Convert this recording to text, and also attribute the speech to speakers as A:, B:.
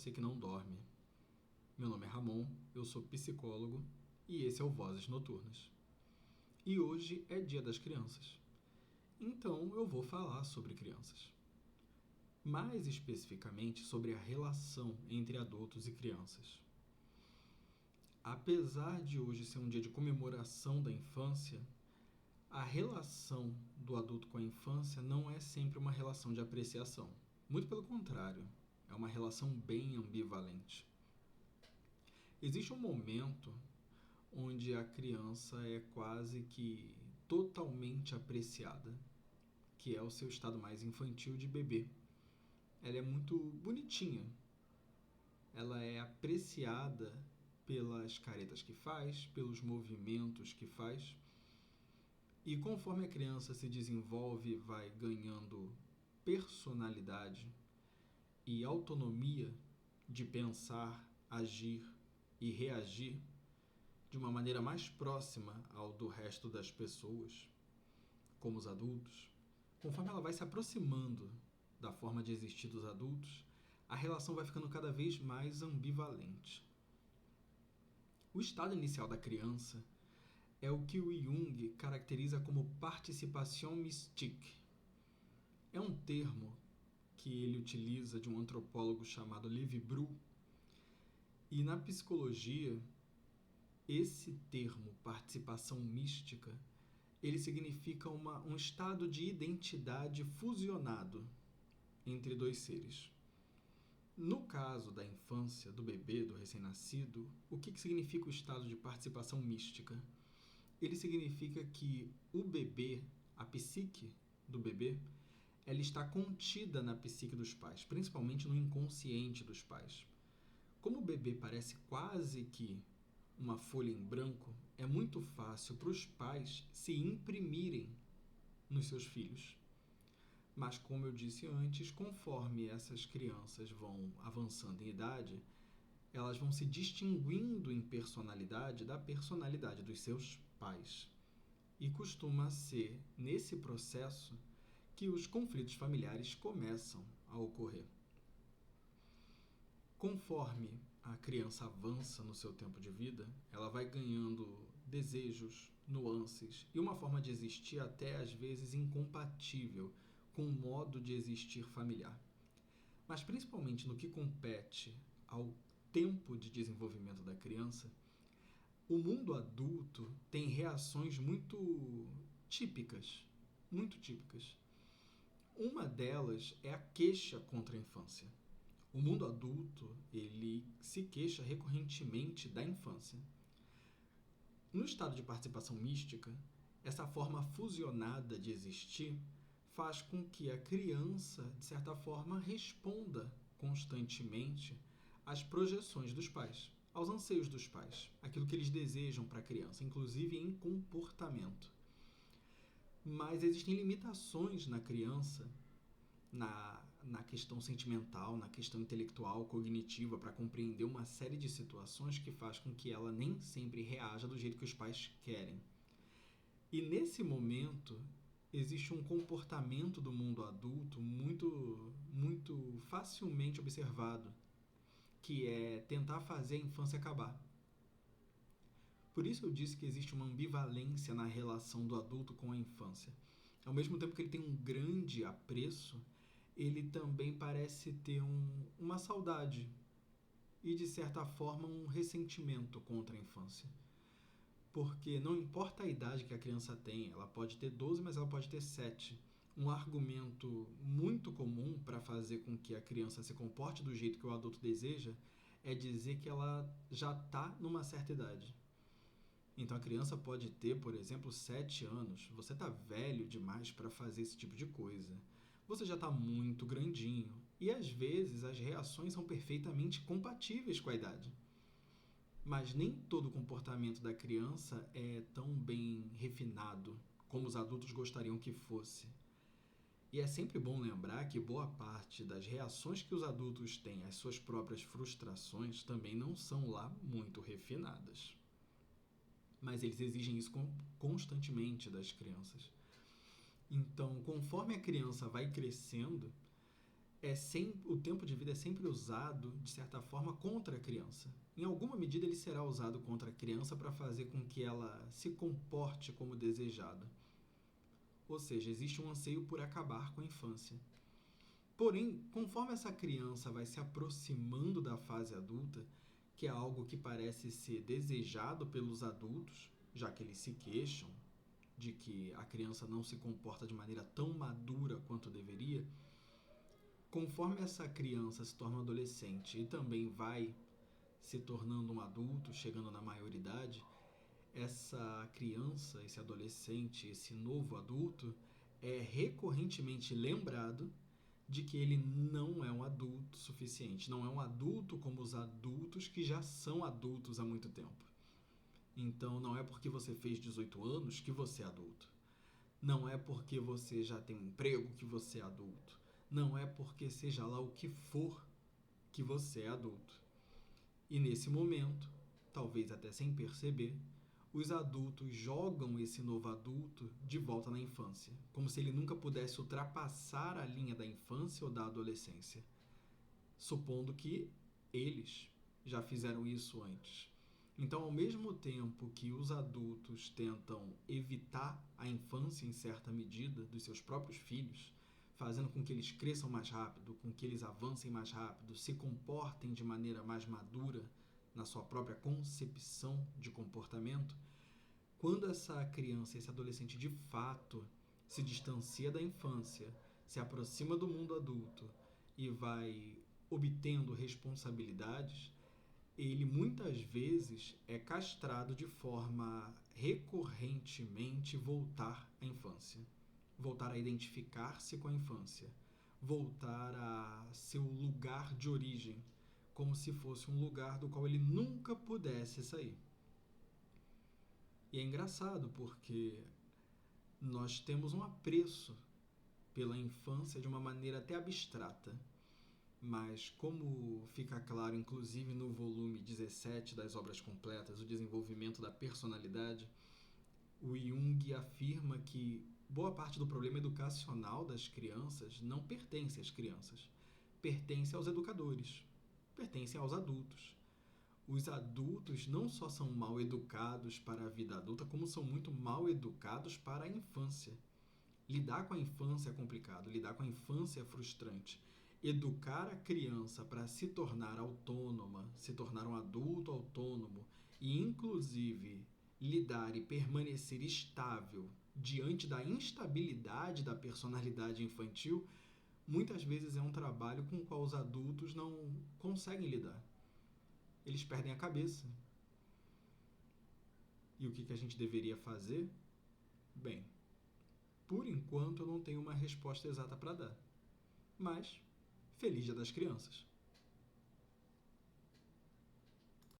A: você que não dorme. Meu nome é Ramon, eu sou psicólogo e esse é o Vozes Noturnas. E hoje é Dia das Crianças. Então eu vou falar sobre crianças. Mais especificamente sobre a relação entre adultos e crianças. Apesar de hoje ser um dia de comemoração da infância, a relação do adulto com a infância não é sempre uma relação de apreciação. Muito pelo contrário, é uma relação bem ambivalente. Existe um momento onde a criança é quase que totalmente apreciada, que é o seu estado mais infantil de bebê. Ela é muito bonitinha. Ela é apreciada pelas caretas que faz, pelos movimentos que faz. E conforme a criança se desenvolve, vai ganhando personalidade e autonomia de pensar, agir e reagir de uma maneira mais próxima ao do resto das pessoas, como os adultos. Conforme ela vai se aproximando da forma de existir dos adultos, a relação vai ficando cada vez mais ambivalente. O estado inicial da criança é o que o Jung caracteriza como participation mystique. É um termo que ele utiliza de um antropólogo chamado Levi Bru. E na psicologia, esse termo, participação mística, ele significa um estado de identidade fusionado entre dois seres. No caso da infância, do bebê, do recém-nascido, o que significa o estado de participação mística? Ele significa que o bebê, a psique do bebê, ela está contida na psique dos pais, principalmente no inconsciente dos pais. Como o bebê parece quase que uma folha em branco, é muito fácil para os pais se imprimirem nos seus filhos. Mas, como eu disse antes, conforme essas crianças vão avançando em idade, elas vão se distinguindo em personalidade da personalidade dos seus pais. E costuma ser nesse processo que os conflitos familiares começam a ocorrer. Conforme a criança avança no seu tempo de vida, ela vai ganhando desejos, nuances e uma forma de existir até às vezes incompatível com o modo de existir familiar. Mas principalmente no que compete ao tempo de desenvolvimento da criança, o mundo adulto tem reações muito típicas. Uma delas é a queixa contra a infância. O mundo adulto, ele se queixa recorrentemente da infância. No estado de participação mística, essa forma fusionada de existir faz com que a criança, de certa forma, responda constantemente às projeções dos pais, aos anseios dos pais, aquilo que eles desejam para a criança, inclusive em comportamento. Mas existem limitações na criança, na questão sentimental, na questão intelectual, cognitiva, para compreender uma série de situações que faz com que ela nem sempre reaja do jeito que os pais querem. E nesse momento, existe um comportamento do mundo adulto muito facilmente observado, que é tentar fazer a infância acabar. Por isso eu disse que existe uma ambivalência na relação do adulto com a infância. Ao mesmo tempo que ele tem um grande apreço, ele também parece ter uma saudade e, de certa forma, um ressentimento contra a infância. Porque não importa a idade que a criança tem, ela pode ter 12, mas ela pode ter 7. Um argumento muito comum para fazer com que a criança se comporte do jeito que o adulto deseja é dizer que ela já está numa certa idade. Então a criança pode ter, por exemplo, 7 anos. Você está velho demais para fazer esse tipo de coisa. Você já está muito grandinho. E às vezes as reações são perfeitamente compatíveis com a idade. Mas nem todo o comportamento da criança é tão bem refinado como os adultos gostariam que fosse. E é sempre bom lembrar que boa parte das reações que os adultos têm às suas próprias frustrações também não são lá muito refinadas. Mas eles exigem isso constantemente das crianças. Então, conforme a criança vai crescendo, o tempo de vida é sempre usado, de certa forma, contra a criança. Em alguma medida, ele será usado contra a criança para fazer com que ela se comporte como desejado. Ou seja, existe um anseio por acabar com a infância. Porém, conforme essa criança vai se aproximando da fase adulta, que é algo que parece ser desejado pelos adultos, já que eles se queixam de que a criança não se comporta de maneira tão madura quanto deveria, conforme essa criança se torna um adolescente e também vai se tornando um adulto, chegando na maioridade, essa criança, esse adolescente, esse novo adulto é recorrentemente lembrado de que ele não é um adulto suficiente, não é um adulto como os adultos que já são adultos há muito tempo. Então, não é porque você fez 18 anos que você é adulto. Não é porque você já tem um emprego que você é adulto. Não é porque seja lá o que for que você é adulto. E nesse momento, talvez até sem perceber, os adultos jogam esse novo adulto de volta na infância, como se ele nunca pudesse ultrapassar a linha da infância ou da adolescência, supondo que eles já fizeram isso antes. Então, ao mesmo tempo que os adultos tentam evitar a infância em certa medida dos seus próprios filhos, fazendo com que eles cresçam mais rápido, com que eles avancem mais rápido, se comportem de maneira mais madura na sua própria concepção de comportamento, quando essa criança, esse adolescente de fato se distancia da infância, se aproxima do mundo adulto e vai obtendo responsabilidades, ele muitas vezes é castrado de forma recorrentemente voltar à infância, voltar a identificar-se com a infância, voltar a seu lugar de origem, como se fosse um lugar do qual ele nunca pudesse sair. E é engraçado porque nós temos um apreço pela infância de uma maneira até abstrata. Mas, como fica claro, inclusive no volume 17 das Obras Completas, o desenvolvimento da personalidade, o Jung afirma que boa parte do problema educacional das crianças não pertence às crianças, pertence aos educadores, pertence aos adultos. Os adultos não só são mal educados para a vida adulta, como são muito mal educados para a infância. Lidar com a infância é complicado, lidar com a infância é frustrante. Educar a criança para se tornar autônoma, se tornar um adulto autônomo e, inclusive, lidar e permanecer estável diante da instabilidade da personalidade infantil, muitas vezes é um trabalho com o qual os adultos não conseguem lidar. Eles perdem a cabeça. E o que a gente deveria fazer? Bem, por enquanto eu não tenho uma resposta exata para dar. Mas, feliz Dia das Crianças!